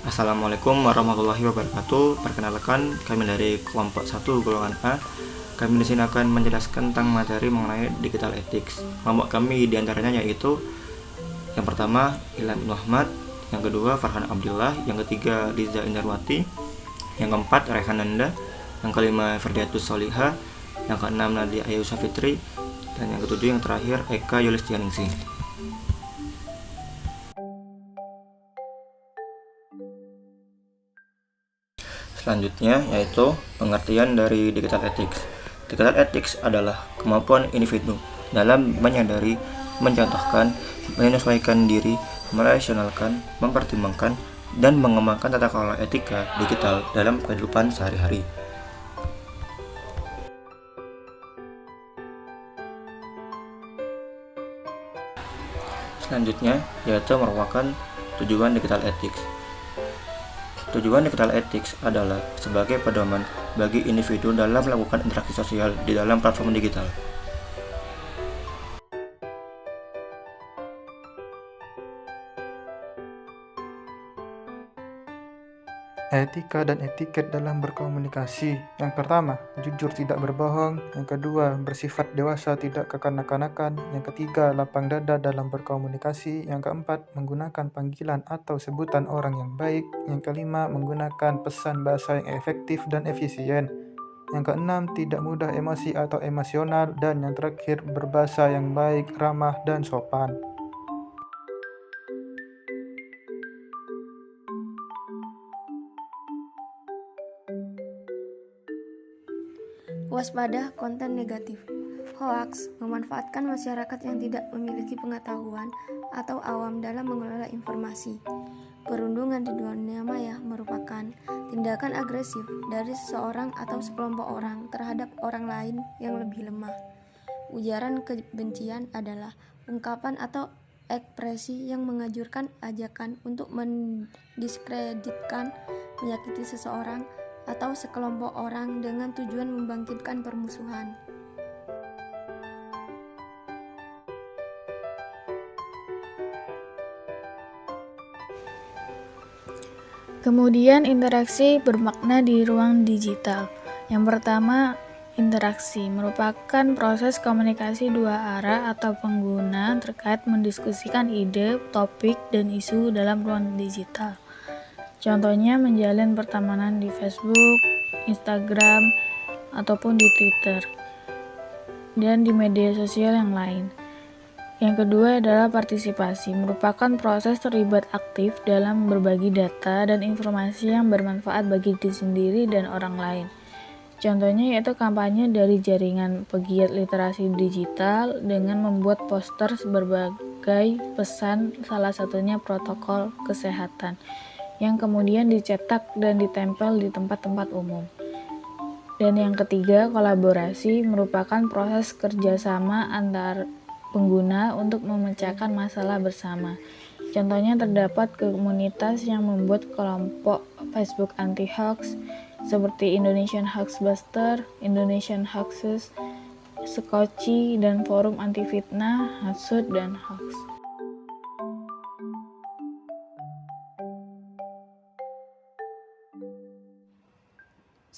Assalamualaikum warahmatullahi wabarakatuh. Perkenalkan, kami dari kelompok 1 golongan A. Kami di sini akan menjelaskan tentang materi mengenai digital ethics. Kelompok kami diantaranya yaitu yang pertama Ilham Muhammad, yang kedua Farhan Abdullah, yang ketiga Liza Indarwati, yang keempat Rehan Nanda, yang kelima Ferdiatus Soliha, yang keenam Nadia Ayu Safitri, dan yang ketujuh yang terakhir Eka Yulistianingsih. Selanjutnya yaitu pengertian dari digital ethics. Digital ethics adalah kemampuan individu dalam menyadari, mencontohkan, menyesuaikan diri, merasionalkan, mempertimbangkan, dan mengembangkan tata kelola etika digital dalam kehidupan sehari-hari. Selanjutnya yaitu merupakan tujuan digital ethics. Tujuan digital ethics adalah sebagai pedoman bagi individu dalam melakukan interaksi sosial di dalam platform digital. Etika dan etiket dalam berkomunikasi. Yang pertama, jujur tidak berbohong. Yang kedua, bersifat dewasa tidak kekanak-kanakan. Yang ketiga, lapang dada dalam berkomunikasi. Yang keempat, menggunakan panggilan atau sebutan orang yang baik. Yang kelima, menggunakan pesan bahasa yang efektif dan efisien. Yang keenam, tidak mudah emosi atau emosional. Dan yang terakhir, berbahasa yang baik, ramah, dan sopan. Waspada konten negatif. Hoaks memanfaatkan masyarakat yang tidak memiliki pengetahuan atau awam dalam mengelola informasi. Perundungan di dunia maya merupakan tindakan agresif dari seseorang atau sekelompok orang terhadap orang lain yang lebih lemah. Ujaran kebencian adalah ungkapan atau ekspresi yang mengajurkan ajakan untuk mendiskreditkan, menyakiti seseorang atau sekelompok orang dengan tujuan membangkitkan permusuhan. Kemudian interaksi bermakna di ruang digital. Yang pertama, interaksi merupakan proses komunikasi dua arah atau pengguna terkait mendiskusikan ide, topik, dan isu dalam ruang digital. Contohnya menjalin pertemanan di Facebook, Instagram, ataupun di Twitter, dan di media sosial yang lain. Yang kedua adalah partisipasi, merupakan proses terlibat aktif dalam berbagi data dan informasi yang bermanfaat bagi diri sendiri dan orang lain. Contohnya yaitu kampanye dari jaringan pegiat literasi digital dengan membuat poster berbagai pesan, salah satunya protokol kesehatan, yang kemudian dicetak dan ditempel di tempat-tempat umum. Dan yang ketiga, kolaborasi merupakan proses kerjasama antar pengguna untuk memecahkan masalah bersama. Contohnya terdapat komunitas yang membuat kelompok Facebook anti-hoax seperti Indonesian Hoaxbuster, Indonesian Hoaxes, Skoci, dan forum anti-fitnah, hasut, dan hoax.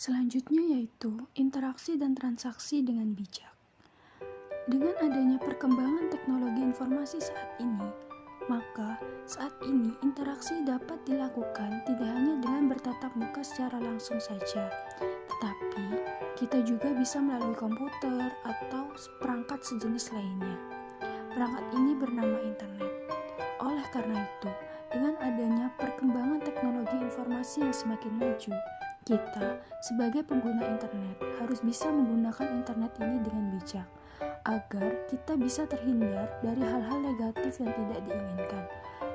Selanjutnya yaitu interaksi dan transaksi dengan bijak. Dengan adanya perkembangan teknologi informasi saat ini, maka saat ini interaksi dapat dilakukan tidak hanya dengan bertatap muka secara langsung saja, tetapi kita juga bisa melalui komputer atau perangkat sejenis lainnya. Perangkat ini bernama internet. Oleh karena itu, dengan adanya perkembangan teknologi informasi yang semakin maju, kita sebagai pengguna internet harus bisa menggunakan internet ini dengan bijak, agar kita bisa terhindar dari hal-hal negatif yang tidak diinginkan.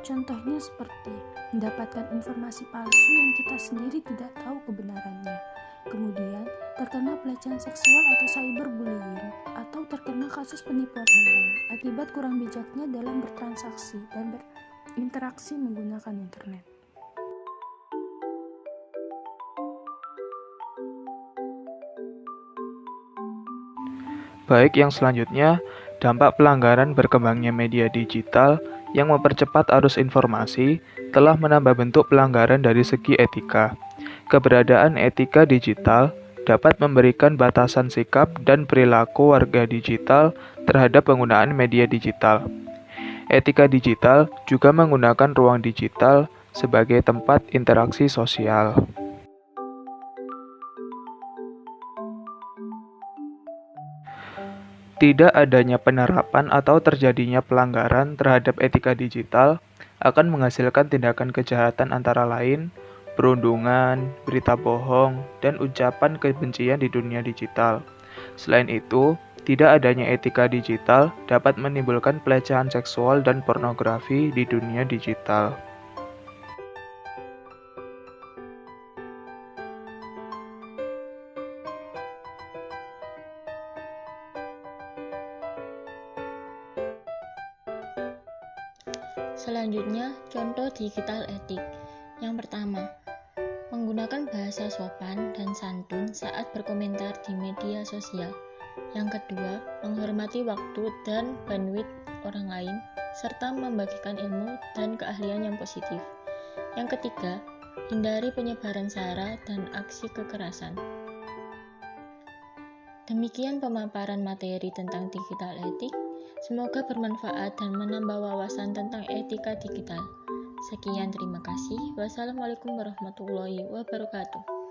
Contohnya seperti mendapatkan informasi palsu yang kita sendiri tidak tahu kebenarannya, kemudian terkena pelecehan seksual atau cyberbullying, atau terkena kasus penipuan online akibat kurang bijaknya dalam bertransaksi dan berinteraksi menggunakan internet. Baik, yang selanjutnya Dampak pelanggaran berkembangnya media digital yang mempercepat arus informasi telah menambah bentuk pelanggaran dari segi etika. Keberadaan etika digital dapat memberikan batasan sikap dan perilaku warga digital terhadap penggunaan media digital. Etika digital juga menggunakan ruang digital sebagai tempat interaksi sosial. Tidak adanya penerapan atau terjadinya pelanggaran terhadap etika digital akan menghasilkan tindakan kejahatan antara lain perundungan, berita bohong, dan ucapan kebencian di dunia digital. Selain itu, tidak adanya etika digital dapat menimbulkan pelecehan seksual dan pornografi di dunia digital. Selanjutnya, contoh digital etik. Yang pertama, menggunakan bahasa sopan dan santun saat berkomentar di media sosial. Yang kedua, menghormati waktu dan bandwidth orang lain, serta membagikan ilmu dan keahlian yang positif. Yang ketiga, hindari penyebaran sara dan aksi kekerasan. Demikian pemaparan materi tentang digital etik. Semoga bermanfaat dan menambah wawasan tentang etika digital. Sekian, terima kasih. Wassalamualaikum warahmatullahi wabarakatuh.